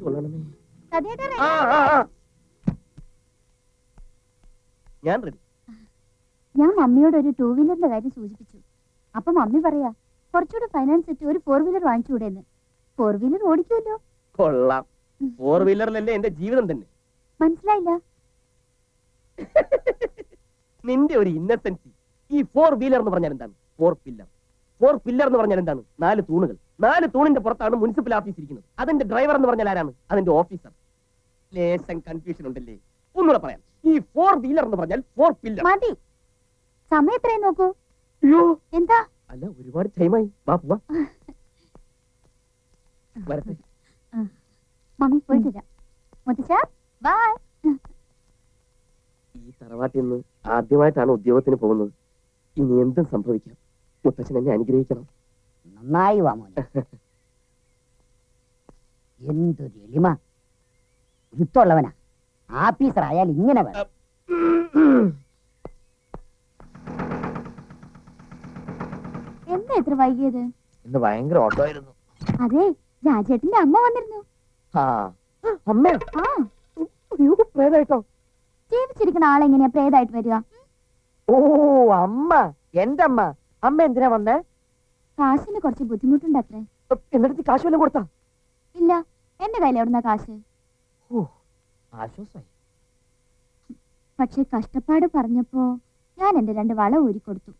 ഞാൻ മമ്മിയോട് ഒരു 2 വീലറിന്റെ കാര്യം സൂചിപ്പിച്ചു. അപ്പൊ മമ്മി പറയാ കുറച്ചുകൂടെ ഫൈനാൻസ് ഇട്ട് ഒരു 4 വീലർ വാങ്ങിച്ചുകൂടെന്ന്. 4 വീലർ ഓടിക്കുമല്ലോ. കൊള്ളാം. 4 വീലറിലല്ലേ എന്റെ ജീവിതം തന്നെ. മനസ്സിലായില്ല? നിന്റെ ഒരു ഇന്നസെൻസി. ഈ 4 വീലർ എന്ന് പറഞ്ഞാൽ എന്താണ്? 4 പില്ലർ. 4 പില്ലർ എന്ന് പറഞ്ഞാൽ എന്താണ്? 4 തൂണുകൾ. 4 തൂണിന്റെ പുറത്താണ് മുനിസിപ്പൽ ഓഫീസ് ഇരിക്കുന്നത്. അതിന്റെ ഡ്രൈവർ എന്ന് പറഞ്ഞാൽ ആരാണ്? അതിന്റെ ഓഫീസർ. ലേശം കൺഫ്യൂഷൻ ഉണ്ടല്ലേ? ഒന്നുകൂടെ പറയാം. ഈ 4 വീലർ എന്ന് പറഞ്ഞാൽ 4 പില്ലർ. മതി. സമയം എത്രയും നോക്കൂ. അയ്യോ എന്താ? അല്ല, ഒരുപാട് ടൈമായി. വാ പോവാ. വരട്ടെ. മമ്മി പോയിട്ട് വരാം. മുത്തച്ഛാ ബൈ. ഈ തറവാട്ടിൽ നിന്ന് ആദ്യമായിട്ടാണ് ഉദ്യോഗത്തിന് പോകുന്നത്. ഇനി എന്തും സംഭവിക്കാം. മുത്തച്ഛൻ എന്നെ അനുഗ്രഹിക്കണം. നന്നായി വാ മോനെ. എന്തൊരു എളിമ. യുദ്ധമുള്ളവനാ. ആഫീസർ ആയാൽ ഇങ്ങനെ വേണം. എന്താ എത്ര വൈകിയത്? ഇന്ന് ഭയങ്കര ഓട്ടോ ആയിരുന്നു. അതെ, രാജേട്ടന്റെ അമ്മ വന്നിരുന്നു. അമ്മ പ്രേതായിട്ടോ? ജീവിച്ചിരിക്കുന്ന ആളെങ്ങനെയാ പ്രേതായിട്ട് വരിക? ഓ അമ്മ, എന്റെ അമ്മ. അമ്മ എന്തിനാ വന്നേ? കാശിന് കുറച്ച് ബുദ്ധിമുട്ടുണ്ടത്രേ. എന്നിട്ട് കാശ് വല്ലതും കൊടുത്താ? ഇല്ല, എന്റെ കയ്യിൽ എവിടുന്ന കാശ്? ആശ്വാസായി. പക്ഷെ കഷ്ടപ്പാട് പറഞ്ഞപ്പോ ഞാൻ എന്റെ 2 വള ഊരിക്കൊടുത്തു.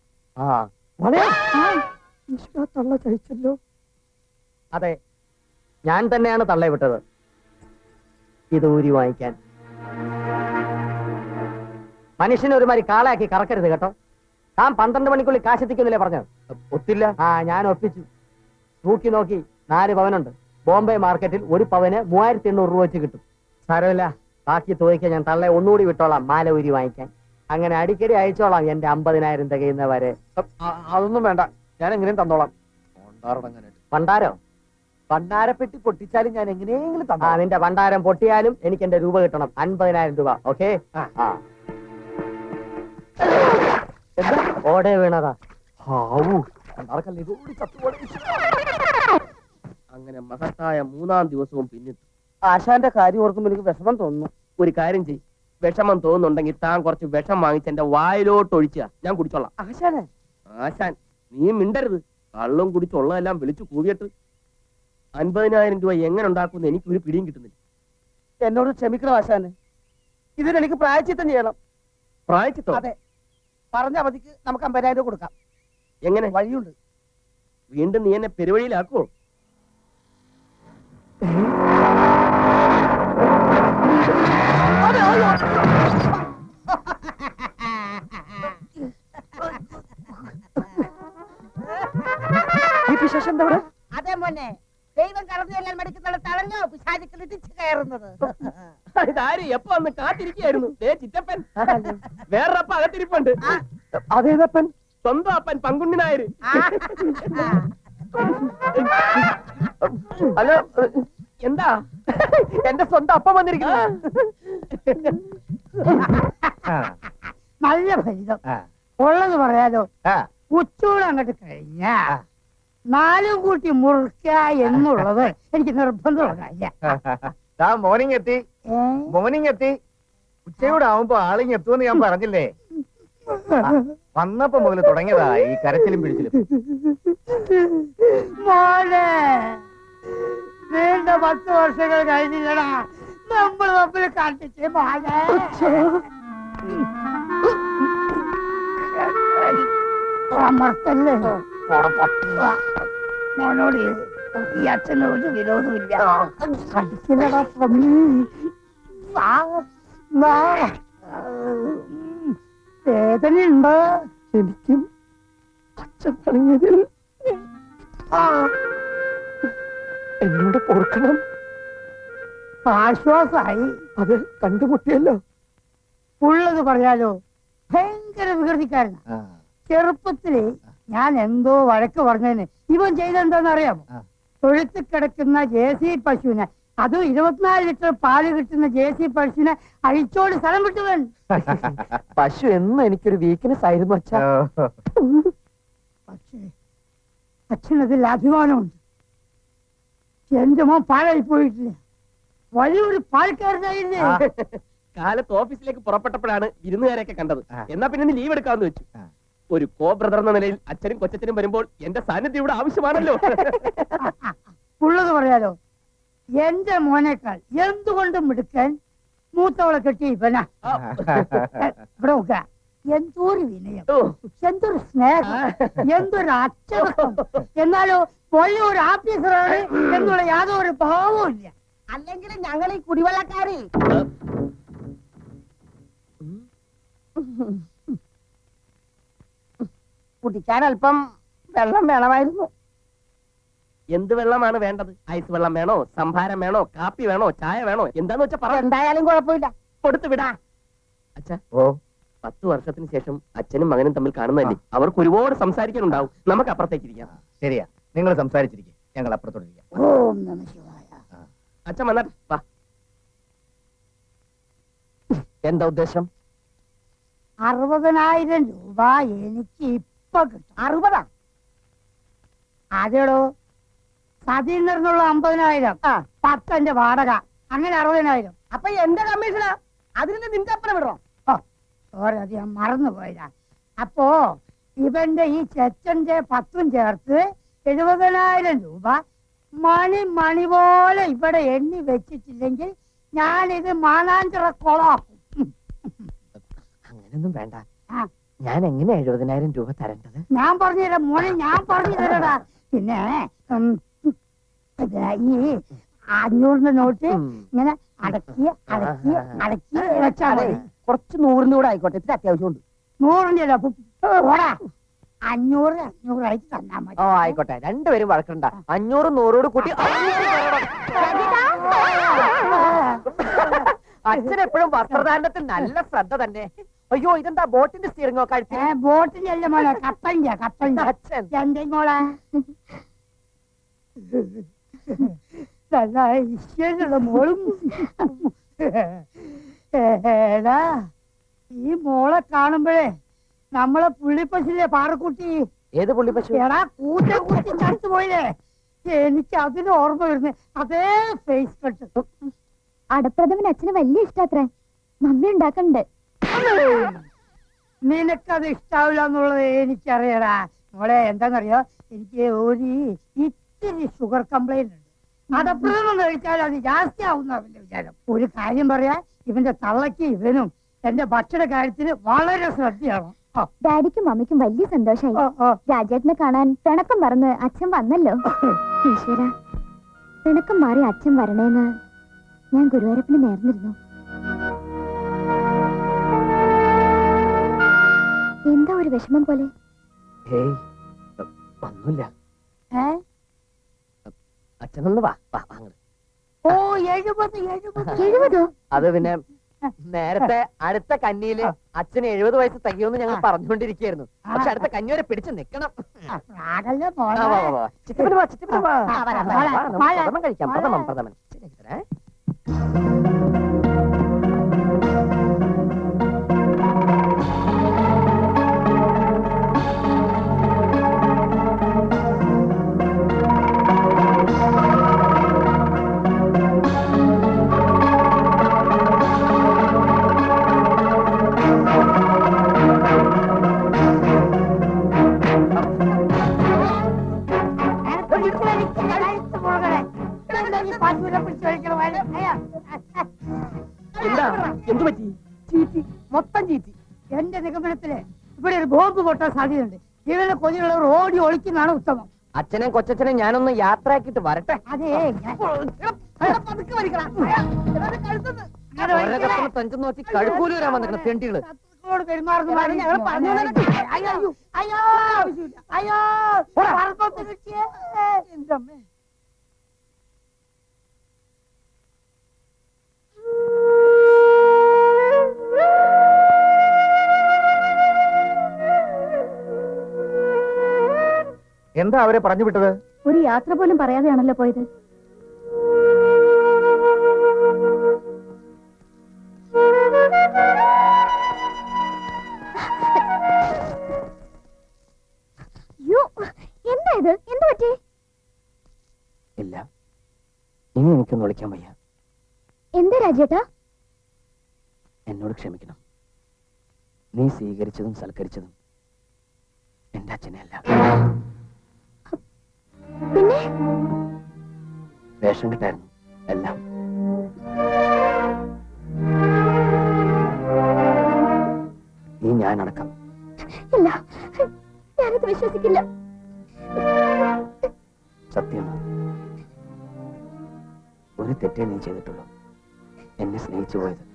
തള്ള കഴിച്ചല്ലോ. അതെ, ഞാൻ തന്നെയാണ് തള്ളയെ വിട്ടത് ഇത് ഊരി വാങ്ങിക്കാൻ. മനുഷ്യനെ ഒരുമാതിരി കാളയാക്കി കറക്കരുത് കേട്ടോ. താൻ 12 മണിക്കുള്ളിൽ കാശെത്തിക്കുന്നില്ലേ പറഞ്ഞത്? ഒത്തില്ല. ഞാൻ ഒപ്പിച്ചു. നോക്കി 4 പവനുണ്ട്. ബോംബെ മാർക്കറ്റിൽ 1 പവന് 3800 രൂപ വെച്ച് കിട്ടും. സാരമില്ല, ബാക്കി തുകയ്ക്ക് ഞാൻ തള്ളയെ ഒന്നുകൂടി വിട്ടോളാം മാല ഊരി വാങ്ങിക്കാൻ. അങ്ങനെ അടിക്കടി അയച്ചോളാം എന്റെ 50,000 തികയുന്നവരെ. അതൊന്നും വേണ്ട, ഞാൻ എങ്ങനെയും തന്നോളാം. പണ്ടാരോ? പണ്ടാരപ്പെട്ടി പൊട്ടിച്ചാലും ഞാൻ എങ്ങനെയെങ്കിലും തന്നാ. നിന്റെ പണ്ടാരം പൊട്ടിയാലും എനിക്ക് എന്റെ രൂപ കിട്ടണം. 50,000 രൂപ. ഓക്കെ? ഓടെ വീണതാ. അങ്ങനെ മഹത്തായ 3-ാം ദിവസവും പിന്നിട്ടു. ആശാന്റെ കാര്യം ഓർക്കുമ്പോൾ എനിക്ക് വിഷമം തോന്നുന്നു. ഒരു കാര്യം ചെയ്യും, വിഷമം തോന്നുന്നുണ്ടെങ്കിൽ താൻ കുറച്ച് വിഷം വാങ്ങിച്ച് എന്റെ വായിലോട്ട് ഒഴിച്ചാ ഞാൻ കുടിച്ചോളാം. ആശാനെ? ആശാൻ നീ മിണ്ടരുത്. കള്ളും കുടിച്ചുള്ളതെല്ലാം വിളിച്ചു കൂവിയിട്ട് 50,000 രൂപ എങ്ങനെ ഉണ്ടാക്കുമെന്ന് എനിക്ക് ഒരു പിടിയും കിട്ടുന്നില്ല. എന്നോട് ക്ഷമിക്കണം ആശാനെ. ഇതിനെനിക്ക് പ്രായച്ചിത്തം ചെയ്യണം. പ്രായച്ചിത്തം? അതെ. പറഞ്ഞ അവധിക്ക് നമുക്ക് 50,000 രൂപ കൊടുക്കാം. എങ്ങനെ? വഴിയുണ്ട്. വീണ്ടും നീ എന്നെ പെരുവഴിയിലാക്കുവോ? അതെ മോനെ, ദൈവം കറന്നു എല്ലാം മടിക്കുന്നുള്ള തളഞ്ഞോ പിശാചുക്കൾ ഇടിച്ചു കയറുന്നത്. ഇതാര് എപ്പോ വന്ന് കാത്തിരിക്കുകയായിരുന്നു? ചിറ്റപ്പൻ വേറൊരപ്പ അകത്തിരിപ്പുണ്ട്. അതേതപ്പൻ? സ്വന്തം അപ്പൻ പങ്കുണ്ണി നായർ. ഹലോ, എന്താ? എന്റെ സ്വന്തം അപ്പം വന്നിരിക്കുന്നു. നല്ല ഫലിതം ഉള്ളത് പറയാലോ. ഉച്ചൂടെ അങ്ങോട്ട് കഴിഞ്ഞ 4 കൂട്ടി മുറുക്ക എന്നുള്ളത് എനിക്ക് നിർബന്ധമുള്ള കാര്യം. മോർണിംഗ് എത്തി. ഉച്ചയോടെ ആവുമ്പോ ആളിങ് എത്തുമെന്ന് ഞാൻ പറഞ്ഞില്ലേ? വന്നപ്പോ മുതൽ തുടങ്ങിയതാ ഈ കരച്ചിലും പിടിച്ചിലും. മോനെ, നീണ്ട 10 വർഷങ്ങൾ കഴിഞ്ഞില്ലടാ നമ്മൾ തമ്മിൽ കണ്ടിട്ട്. മോനെ അമർത്തല്ലേ മോനോട് ഈ അച്ഛന് ഒരു വിരോധമില്ല. കടിക്കില്ലടാ വേദനയുണ്ട്. എനിക്കും അച്ഛൻ തുടങ്ങിയതിൽ എന്നോട് പൊറുക്കണം. ആശ്വാസായി. അത് കണ്ടുമുട്ടിയല്ലോ. ഉള്ളത് പറയാലോ, ഭയങ്കര വികൃതിക്കാരനാ. ചെറുപ്പത്തില് ഞാൻ എന്തോ വഴക്ക് പറഞ്ഞതിന് ഇവൻ ചെയ്തെന്താന്ന് അറിയാമോ? തൊഴുത്ത് കിടക്കുന്ന ജേഴ്സി പശുവിനെ, അതും 24 ലിറ്റർ പാല് കിട്ടുന്ന ജേഴ്സി പശുവിനെ അഴിച്ചോട് സ്ഥലം വിട്ടുവൻ. പശു എന്നും എനിക്കൊരു വീക്ക്നെസ് ആയിരുന്നു അച്ഛാ. പക്ഷേ അച്ഛനതിൽ അഭിമാനമുണ്ട്. എന്റെ മോൻ പാഴായി പോയിട്ടില്ല. വലിയൊരു പാൽക്കാരനായിരുന്നേ. ആ. കാലത്ത് ഓഫീസിലേക്ക് പുറപ്പെട്ടപ്പോഴാണ് വിരുന്നുകാരെയൊക്കെ കണ്ടത്. ആ. എന്നാ പിന്നെ ലീവ് എടുക്കാമെന്ന് വെച്ചു. ആ. ഒരു കോ ബ്രദർ എന്ന നിലയിൽ അച്ഛനും കൊച്ചച്ഛനും വരുമ്പോൾ എന്റെ സാന്നിധ്യം ഇവിടെ ആവശ്യമാണല്ലോ. ഉള്ളത് പറയാലോ, എന്റെ മോനേക്കാൾ എന്തുകൊണ്ടും മിടുക്കൻ മൂത്തവളെ കെട്ടി ഇവനാ. ആ. ഇവിടെ നോക്ക, എന്തൊരു വിനയം, ഓ. എന്തൊരു സ്നേഹം, എന്തൊരു അച്ചടക്കം. എന്നാലോ വലിയൊരു ഓഫീസറാണ് എന്നുള്ള യാതൊരു ഭാവവും ഇല്ല. അല്ലെങ്കിൽ ഞങ്ങൾ ഈ കുടിവെള്ളക്കാര് കുടിക്കാൻ അല്പം വെള്ളം വേണമായിരുന്നു. എന്ത് വെള്ളമാണ് വേണ്ടത്? ഐസ് വെള്ളം വേണോ, സംഭാരം വേണോ, കാപ്പി വേണോ, ചായ വേണോ, എന്താന്ന് വെച്ചാ പറ. എന്തായാലും കുഴപ്പമില്ല. കൊടുത്തു വിടാ. അച്ഛാ, ഓ 10 വർഷത്തിന് ശേഷം അച്ഛനും മകനും തമ്മിൽ കാണുന്നതല്ലേ, അവർക്ക് ഒരുപാട് സംസാരിക്കാനുണ്ടാവും. നമുക്ക് അപ്പുറത്തേക്ക് ഇരിക്കാം. ശരിയാ, നിങ്ങൾ സംസാരിച്ചിരിക്കും, ഞങ്ങൾ അപ്പുറത്തോട്ടിരിക്കാം. ഓം നമ ശിവായ. അച്ഛൻ വന്നാട്ടെ, വാ. എന്താ ഉദ്ദേശം? 60,000 രൂപ എനിക്ക് ഇപ്പൊ കിട്ടും. 60? അതേടോ, സതീന്ദ്രനുള്ള 50,000, 10 വാടക, അങ്ങനെ 60,000. അപ്പൊ എന്റെ കമ്മീഷനാ, അതിന് നിന്റെ അപ്പുറം വിടറോ? അത് ഞാൻ മറന്നുപോയതാ. അപ്പോ ഇവന്റെ ഈ ചെച്ചന്റെ 10 ചേർത്ത് 70,000 രൂപ മണി പോലെ ഇവിടെ എണ്ണി വെച്ചിട്ടില്ലെങ്കിൽ ഞാനിത് മാനാഞ്ചിറ കൊളാക്കും. അങ്ങനൊന്നും വേണ്ട. ആ. ഞാൻ എങ്ങനെ 70,000 രൂപ തരേണ്ടത്? ഞാൻ പറഞ്ഞുതരാം മോനെ, ഞാൻ പറഞ്ഞു തരടാ. പിന്നെ ഇത് ഈ 500 നോട്ട് ഇങ്ങനെ അടക്കി അടക്കി അടക്കി വെച്ചാ മതി. കുറച്ച് 100 കൂടെ ആയിക്കോട്ടെ, ഇത്ര അത്യാവശ്യമുണ്ട്. 100 ഓടാ, 500 ആയിട്ട് തന്നാ മതി. ഓ ആയിക്കോട്ടെ, രണ്ടുപേരും വഴക്കണ്ട. 500 100 കൂട്ടി അച്ഛനെപ്പോഴും വസ്ത്രധാരണത്തിൽ നല്ല ശ്രദ്ധ തന്നെ. അയ്യോ, ഇതെന്താ ബോട്ടിന്റെ സ്റ്റിയറിംഗോ കഴുത്തി? ബോട്ടിന്റെ അല്ല മോളെ, കപ്പലിന്റെ അച്ഛൻ എന്റെ മോളെ നല്ല ഐശ്വര്യമുള്ള മോളും. ഏടാ, ഈ മോളെ കാണുമ്പോഴേ നമ്മളെ പുള്ളിപ്പശിലെ പാറക്കുട്ടി, ഏത് പുള്ളി പശു? എടാ കൂട്ടി ചത്തുപോയില്ലേ, എനിക്ക് അതിന് ഓർമ്മ വരുന്നേ. അതേ ഫേസ് കട്ട്. അടപ്രഥമൻ അച്ഛന് വലിയ ഇഷ്ടാത്രേ, മമ്മി ഉണ്ടാക്കണ്ട്. നിനക്കത് ഇഷ്ടാവില്ല എന്നുള്ളത് എനിക്കറിയടാ മോളെ. എന്താന്നറിയോ, എനിക്ക് ഒരു ഇത്തിരി ഷുഗർ കംപ്ലൈന്റ് ഉണ്ട്. അടപ്രഥമം കഴിച്ചാൽ അത് ജാസ്തി ആവുന്ന അവന്റെ വിചാരം. ഒരു കാര്യം പറയാ, ഇവന്റെ തള്ളക്ക് ഇവനും എന്റെ ഭക്ഷണ കാര്യത്തിന് വളരെ ശ്രദ്ധയാണ്. ഡാഡിക്കും മമ്മിക്കും വലിയ സന്തോഷായി. രാജേട്ടനെ കാണാൻ പിണക്കം മറന്ന് അച്ഛൻ വന്നല്ലോ. ഈശ്വര, പിണക്കം മാറി അച്ഛൻ വരണേന്ന് ഞാൻ ഗുരുവായൂരപ്പന് നേർന്നിരുന്നു. എന്താ ഒരു വിഷമം പോലെ? ഏയ് ഒന്നുമില്ല. ഏ? അച്ഛനൊന്ന് വാ വാ അങ്ങട്. ഓ 70. 70? അത് പിന്നെ നേരത്തെ അടുത്ത കന്നിയില് അച്ഛന് 70 വയസ്സ് തികയുമെന്ന് ഞങ്ങൾ പറഞ്ഞുകൊണ്ടിരിക്കുകയായിരുന്നു. പക്ഷെ അടുത്ത കന്നി വരെ പിടിച്ചു നിക്കണം. പ്രാഗല്ലേ ആ, മോളെ. വാ, വാ, വാ. ചിറ്റപ്പന് വാ, ചിറ്റപ്പന് വാ. ആ, വരാം, വാ, വരാം, വാ, നമുക്ക് വരാം. പ്രഥമൻ കഴിക്കാം. വരാം. പ്രഥമൻ ശരിയാക്കി തരാം. എന്താ, എന്തു പറ്റി? ചീറ്റി, മൊത്തം ചീറ്റി. എന്റെ നിഗമനത്തില് ഇവിടെ ഒരു ബോംബ് പൊട്ടാൻ സാധ്യതയുണ്ട്. ഇവരുടെ കൊതിയുള്ളവർ ഓടി ഒളിക്കുന്നതാണ് ഉത്തമം. അച്ഛനെയും കൊച്ചച്ഛനെയും ഞാനൊന്ന് യാത്രയാക്കിട്ട് വരട്ടെ. അതേ തഞ്ചു നോക്കി കഴുക്കൂലി വരാൻ വന്നിരിക്കുന്ന തെണ്ടികള്. പെരുമാറുന്ന ഞങ്ങൾ പറഞ്ഞു. അയ്യോ അയ്യോ അയ്യോ പറമ്പത്ത് കിട്ടിയേ എന്റെ അമ്മേ. എന്താ അവരെ പറഞ്ഞു വിട്ടത്? ഒരു യാത്ര പോലും പറയാതെയാണല്ലോ പോയത്. എന്താ ഇത്? എന്ത് പറ്റി? ഇല്ല, ഇനി എനിക്കൊന്ന് വിളിക്കാൻ വയ്യ. എന്താ രാജേട്ടാ? എന്നോട് ക്ഷമിക്കണം. നീ സ്വീകരിച്ചതും സൽക്കരിച്ചതും എന്റെ അച്ഛനെയല്ല, പിന്നെ വേഷം കിട്ടായിരുന്നു എല്ലാം. നീ ഞാനടക്കം. ഇല്ല, ഞാനത് വിശ്വസിക്കില്ല. സത്യമാണ്. ഒരു തെറ്റേ നീ ചെയ്തിട്ടുള്ളൂ, എന്നെ സ്നേഹിച്ചു പോയത്.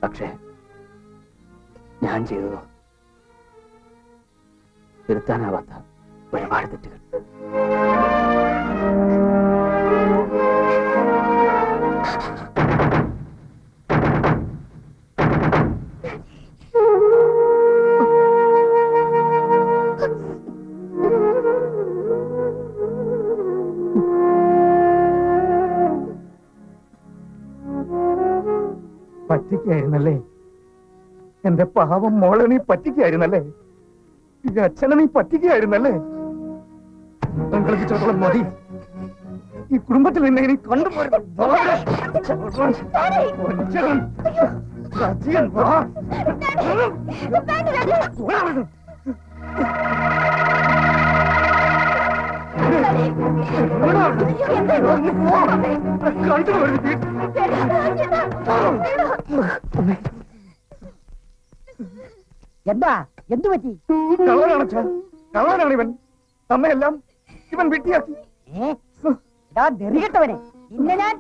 പക്ഷേ ഞാൻ ചെയ്തതോ തിരുത്താനാവാത്ത ഒരുപാട് തെറ്റുകൾ. പറ്റിക്കായിരുന്നല്ലേ എന്റെ പാവം മോളെ, നീ പറ്റിക്കായിരുന്നല്ലേ? ഈ അച്ഛനെ നീ പറ്റിക്കായിരുന്നല്ലേ? കളിച്ചിടത്തോളം മതി. ഈ കുടുംബത്തിൽ നിന്നെ ഇനി കണ്ടുപോരുന്നു. എന്താ എന്തു പറ്റി? കള്ളനാണ് ഇവൻ. നമ്മയെല്ലാം ഇവൻ വിട്ടിയാക്കി. നെറികെട്ടവനെ ഇന്ന് ഞാൻ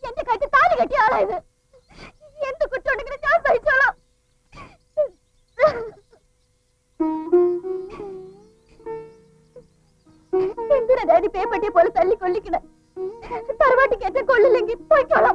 എന്റെ കൈക്ക് താലി കെട്ടിയ ആളായത്. എന്ത് കുറ്റമുണ്ടെങ്കിലും ഞാൻ സഹിച്ചോളാം. എന്തിനാ ഡാഡി പേപ്പട്ടിയെ പോലെ തല്ലിക്കൊള്ളിക്കണേ? തറവാട്ടിക്ക് ഏറ്റ കൊള്ളില്ലെങ്കിൽ പോയിക്കോളാം.